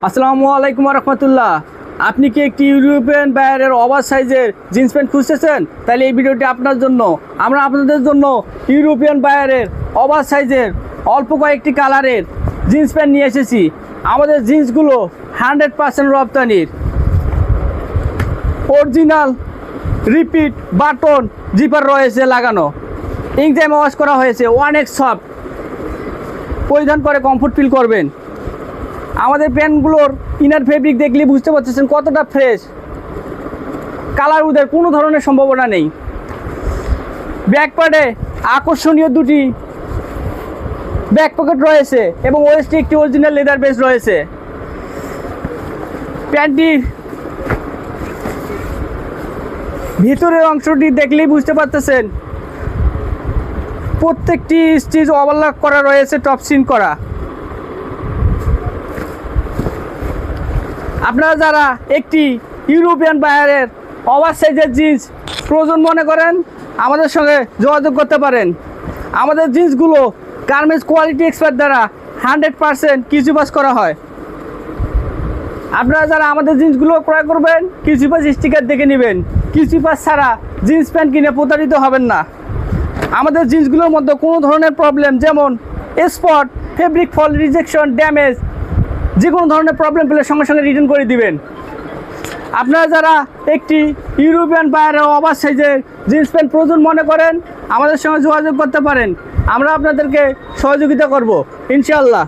আসসালামু আলাইকুম রহমতুল্লাহ। আপনি কি একটি ইউরোপিয়ান বায়ারের ওভার সাইজের জিন্স প্যান্ট খুঁজতেছেন? তাহলে এই ভিডিওটি আপনার জন্য। আমরা আপনাদের জন্য ইউরোপিয়ান বায়ারের ওভার সাইজের অল্প কয়েকটি কালারের জিন্স প্যান্ট নিয়ে এসেছি। আমাদের জিন্সগুলো 100% রপ্তানির, অরিজিনাল রিপিট বাটন জিপার রয়েছে লাগানো, ইংটাইম ওয়াশ করা হয়েছে, অনেক সফট, পরিধান করে কমফোর্ট ফিল করবেন। আমাদের প্যান্টগুলোর ইনার ফেব্রিক দেখলে বুঝতে পারতেছেন কতটা ফ্রেশ, কালার উদের কোনো ধরনের সম্ভাবনা নেই। ব্যাক পার্টে আকর্ষণীয় দুটি ব্যাক পকেট রয়েছে এবং ওয়েস্টে একটি অরিজিনাল লেদার বেস রয়েছে। প্যান্টটির ভিতরের অংশটি দেখলেই বুঝতে পারতেছেন প্রত্যেকটি স্টিচ ওভারলক করা রয়েছে, টপ সিন করা। আপনারা যারা একটি ইউরোপিয়ান বায়ারের ওভার সাইজের জিন্স প্রয়োজন মনে করেন, আমাদের সঙ্গে যোগাযোগ করতে পারেন। আমাদের জিন্সগুলো গার্মেন্টস কোয়ালিটি এক্সপার্ট দ্বারা 100% কিচু পাস করা হয়। আপনারা যারা আমাদের জিন্সগুলো ক্রয় করবেন, কিচু পাস স্টিকার দেখে নেবেন। কিচু পাস ছাড়া জিন্স প্যান্ট কিনে প্রতারিত হবেন না। আমাদের জিন্সগুলোর মধ্যে কোনো ধরনের প্রবলেম, যেমন স্পট, ফেব্রিক ফল, রিজেকশন, ড্যামেজ, যে কোনো ধরনের প্রবলেম পেলে সঙ্গে সঙ্গে রিটার্ন করে দিবেন। আপনারা যারা একটি ইউরোপিয়ান বায়ারের ওভার সাইজের জিন্স প্যান্ট প্রয়োজন মনে করেন, আমাদের সঙ্গে যোগাযোগ করতে পারেন। আমরা আপনাদেরকে সহযোগিতা করব ইনশাআল্লাহ।